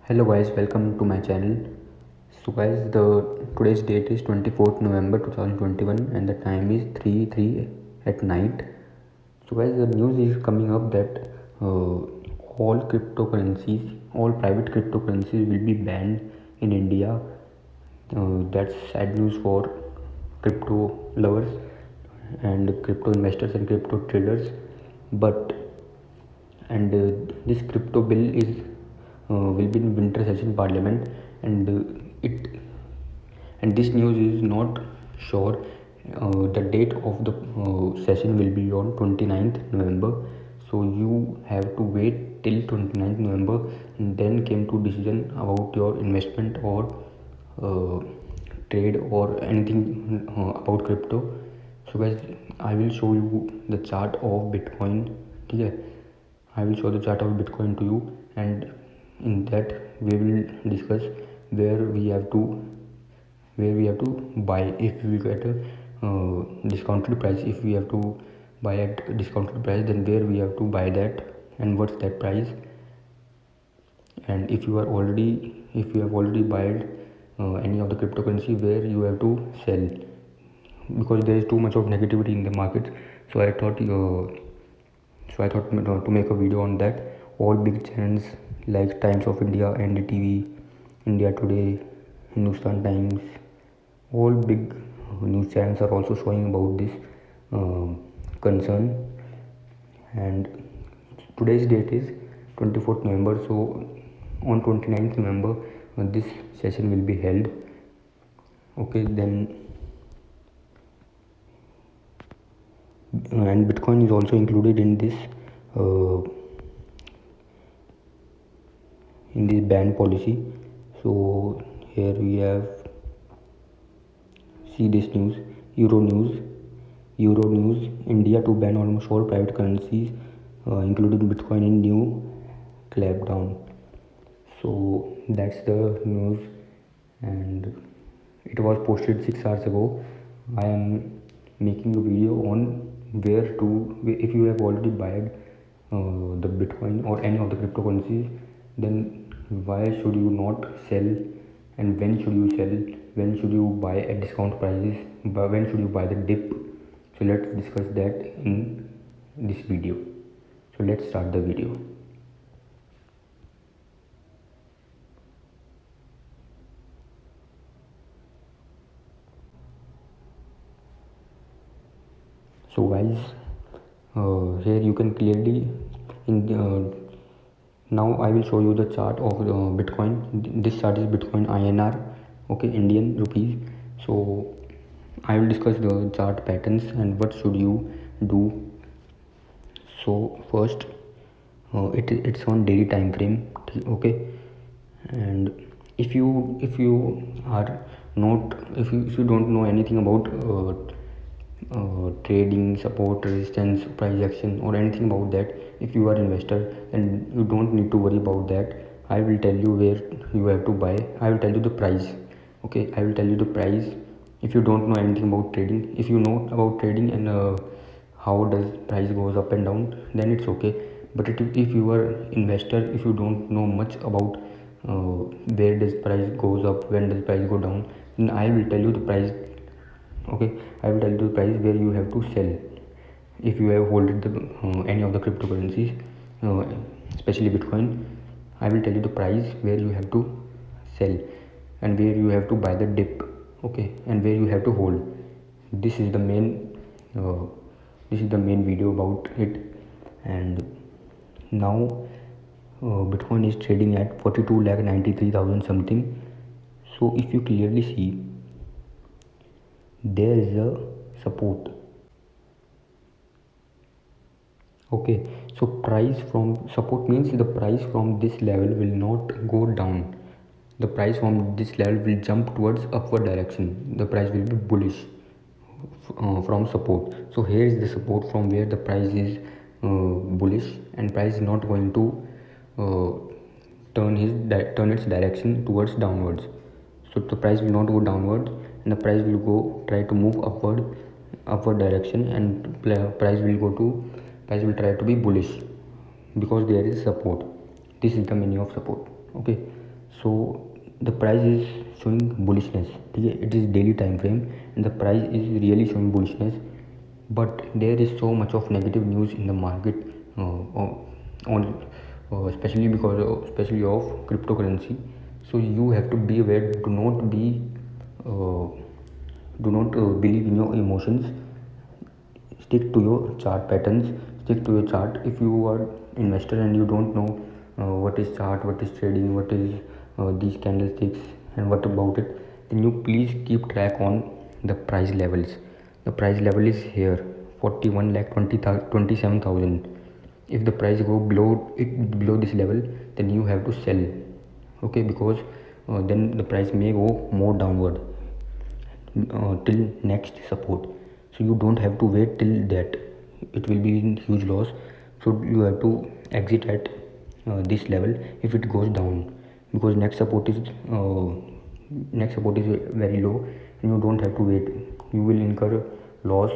Hello guys, welcome to my channel. So guys, the today's date is 24th November 2021 and the time is 3 at night. So guys, the news is coming up that all cryptocurrencies, all private cryptocurrencies will be banned in India. That's sad news for crypto lovers and crypto investors and crypto traders. But and this crypto bill is will be in winter session parliament, and it and this news is not sure. The date of the session will be on 29th November, so you have to wait till 29th November and then came to decision about your investment or uh, trade or anything about crypto. So guys, I will show you the chart of Bitcoin. Okay, I will show the chart of Bitcoin to you, and in that we will discuss where we have to buy if we get a discounted price. If we have to buy at discounted price, then where we have to buy that and what's that price. And if you have already bought any of the cryptocurrency, where you have to sell, because there is too much of negativity in the market. So I thought to make a video on that. All big channels like Times of India, NDTV, India Today, Hindustan Times, all big news channels are also showing about this concern. And today's date is 24th November, so on 29th November this session will be held. Okay, then and Bitcoin is also included in this ban policy. So here we have, see this news, Euronews, India to ban almost all private currencies, including Bitcoin in new clampdown. So that's the news, and it was posted 6 hours ago. I am making a video on if you have already bought the Bitcoin or any of the cryptocurrencies, then why should you not sell, and when should you sell, when should you buy at discount prices, when should you buy the dip. So let's discuss that in this video. So let's start the video. So guys, here you can clearly now I will show you the chart of Bitcoin. This chart is Bitcoin INR, okay, Indian rupees. So I will discuss the chart patterns and what should you do. So first, it's on daily time frame, okay. And if you are not if you don't know anything about trading, support, resistance, price action, or anything about that, if you are investor, then you don't need to worry about that. I will tell you where you have to buy. I will tell you the price. Okay, I will tell you the price. If you don't know anything about trading, if you know about trading and how does price goes up and down, then it's okay. But if you are investor, if you don't know much about where does price goes up, when does price go down, then I will tell you the price. Okay, I will tell you the price where you have to sell. If you have holded any of the cryptocurrencies, especially Bitcoin, I will tell you the price where you have to sell and where you have to buy the dip. Okay, and where you have to hold. This is the main video about it. And now Bitcoin is trading at 42,93,000 something. So if you clearly see, there is a support. Okay, so price from support means the price from this level will not go down. The price from this level will jump towards upward direction. The price will be bullish from support. So here is the support from where the price is bullish, and price is not going to turn its direction towards downwards. So the price will not go downwards, and the price will try to move upward direction, and price will try to be bullish because there is support. This is the meaning of support. Okay, So the price is showing bullishness. It is daily time frame and the price is really showing bullishness, but there is so much of negative news in the market, on especially of cryptocurrency. So you have to be aware. Uh, do not believe in your emotions. Stick to your chart patterns. Stick to your chart. If you are investor and you don't know what is chart, what is trading, what is these candlesticks, and what about it, then you please keep track on the price levels. The price level is here, 41 lakh 27,000. If the price go below this level, then you have to sell. Okay, because then the price may go more downward till next support. So you don't have to wait till that, it will be in huge loss. So you have to exit at this level if it goes down, because next support is very low and you don't have to wait. You will incur loss.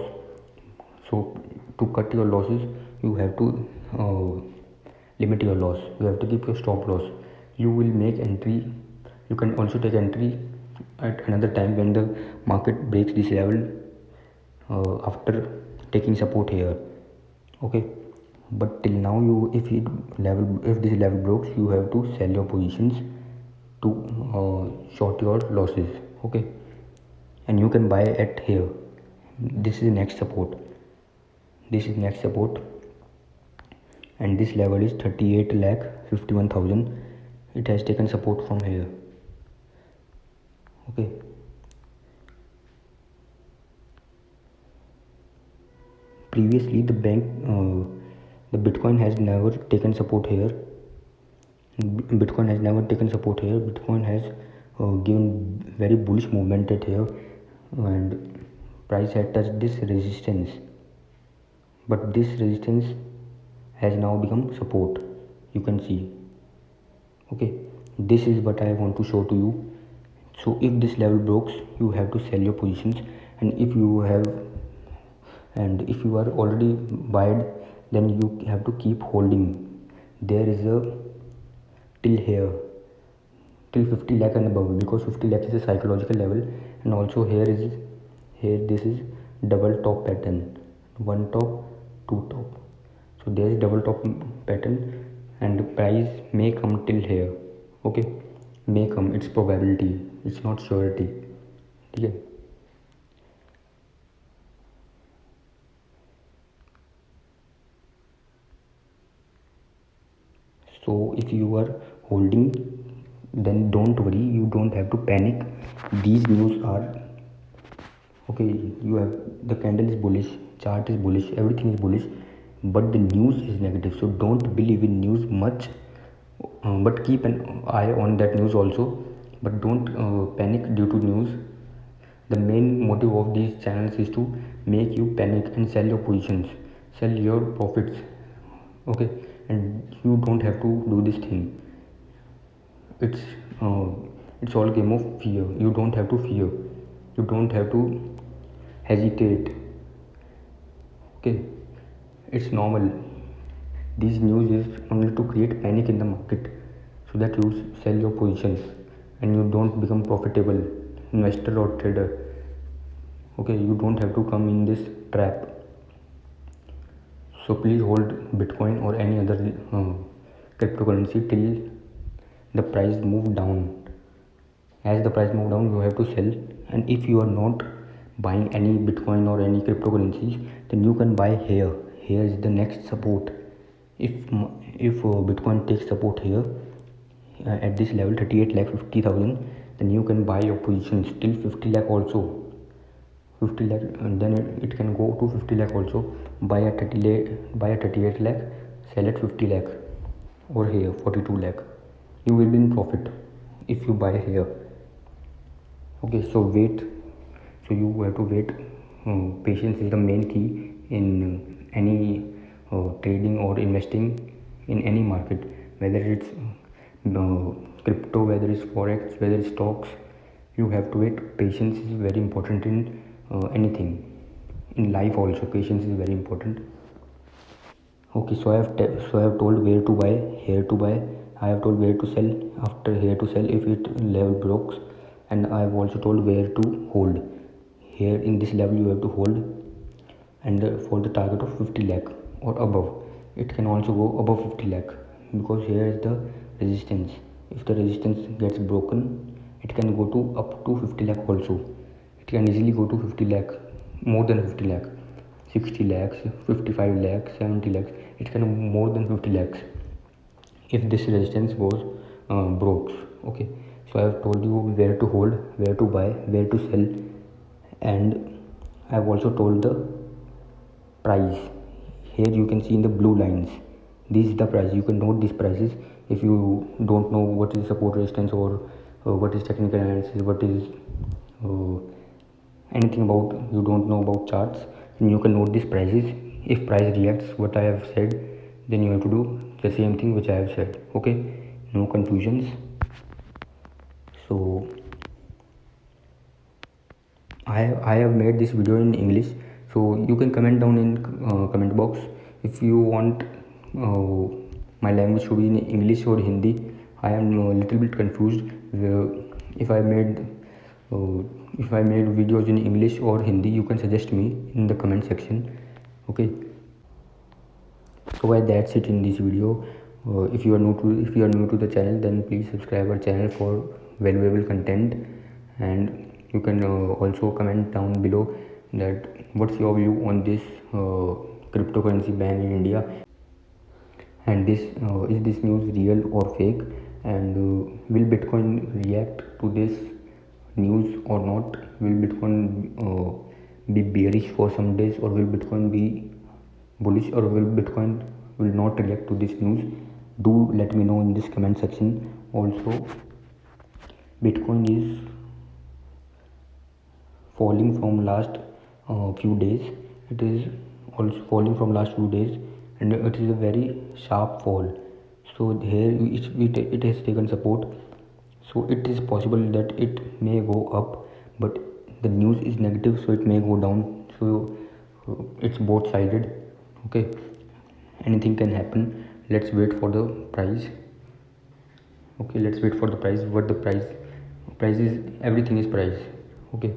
So to cut your losses, you have to limit your loss. You have to keep your stop loss. You will make entry. You can also take entry at another time when the market breaks this level, after taking support here. Okay, but till now, if this level breaks, you have to sell your positions to short your losses. Okay, and you can buy at here. This is next support. And this level is 38 lakh 51,000. It has taken support from here. Okay, previously the Bitcoin has never taken support here. Bitcoin has given very bullish movement at here, and price had touched this resistance, but this resistance has now become support. You can see. Okay, this is what I want to show to you. So if this level breaks, you have to sell your positions, and if you are already buyed, then you have to keep holding. There is a till here, till 50 lakh and above, because 50 lakh is a psychological level. And also here this is double top pattern, one top, two top. So there is double top pattern and the price may come till here. Okay, may come, it's probability, it's not surety. Okay, so if you are holding, then don't worry, you don't have to panic. These news are okay. You have, the candle is bullish, chart is bullish, everything is bullish, but the news is negative. So don't believe in news much, but keep an eye on that news also, but don't panic due to news. The main motive of these channels is to make you panic and sell your positions, sell your profits. Okay, and you don't have to do this thing. It's it's all game of fear. You don't have to fear, you don't have to hesitate. Okay, it's normal. This news is only to create panic in the market, so that you sell your positions and you don't become profitable investor or trader. Okay, you don't have to come in this trap. So please hold Bitcoin or any other cryptocurrency till the price move down. As the price move down, you have to sell. And if you are not buying any Bitcoin or any cryptocurrencies, then you can buy here. Here is the next support. If Bitcoin takes support here, at this level 38 lakh 50,000, then you can buy your positions till 50 lakh also. 50 lakh, and then it can go to 50 lakh also. Buy at 38 lakh, sell at 50 lakh, or here 42 lakh. You will be in profit if you buy here. Okay, so wait. So you have to wait. Patience is the main key in any trading or investing in any market, whether it's crypto, whether it's forex, whether it's stocks. You have to wait. Patience is very important in anything. In life also, patience is very important. Okay, so I have told where to buy, here to buy. I have told where to sell. After here to sell if it level breaks, and I have also told where to hold. Here in this level you have to hold, and for the target of 50 lakh or above. It can also go above 50 lakh because here is the resistance. If the resistance gets broken, it can go to up to 50 lakh also. It can easily go to 50 lakh, more than 50 lakh, 60 lakhs, 55 lakhs, 70 lakhs. It can more than 50 lakhs if this resistance was broke. Okay, so I have told you where to hold, where to buy, where to sell, and I have also told the price. Here you can see in the blue lines, this is the price. You can note these prices. If you don't know what is support resistance or what is technical analysis, what is uh, anything about, you don't know about charts, then you can note these prices. If price reacts what I have said, then you have to do the same thing which I have said. Okay, no confusions. So I have made this video in English, so you can comment down in comment box if you want my language should be in English or Hindi. I am a little bit confused if I made videos in English or Hindi. You can suggest me in the comment section. Okay, so that's it in this video. If you are new to the channel, then please subscribe our channel for valuable content, and you can also comment down below that what's your view on this cryptocurrency ban in India, and this is this news real or fake, and will Bitcoin react to this news or not? Will Bitcoin be bearish for some days, or will Bitcoin be bullish, or will Bitcoin will not react to this news? Do let me know in this comment section. Also, Bitcoin is falling from last few days. It is also falling from last few days, and it is a very sharp fall. So here it has taken support. So it is possible that it may go up, but the news is negative, so it may go down. So it's both sided. Okay, anything can happen. Let's wait for the price. Okay, let's wait for the price. What the price is, everything is price. Okay,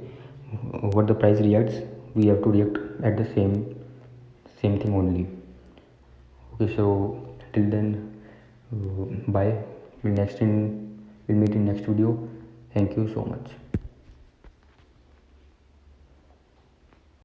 what the price reacts, we have to react at the same thing only. Okay, so till then, bye. We'll meet in next video. Thank you so much.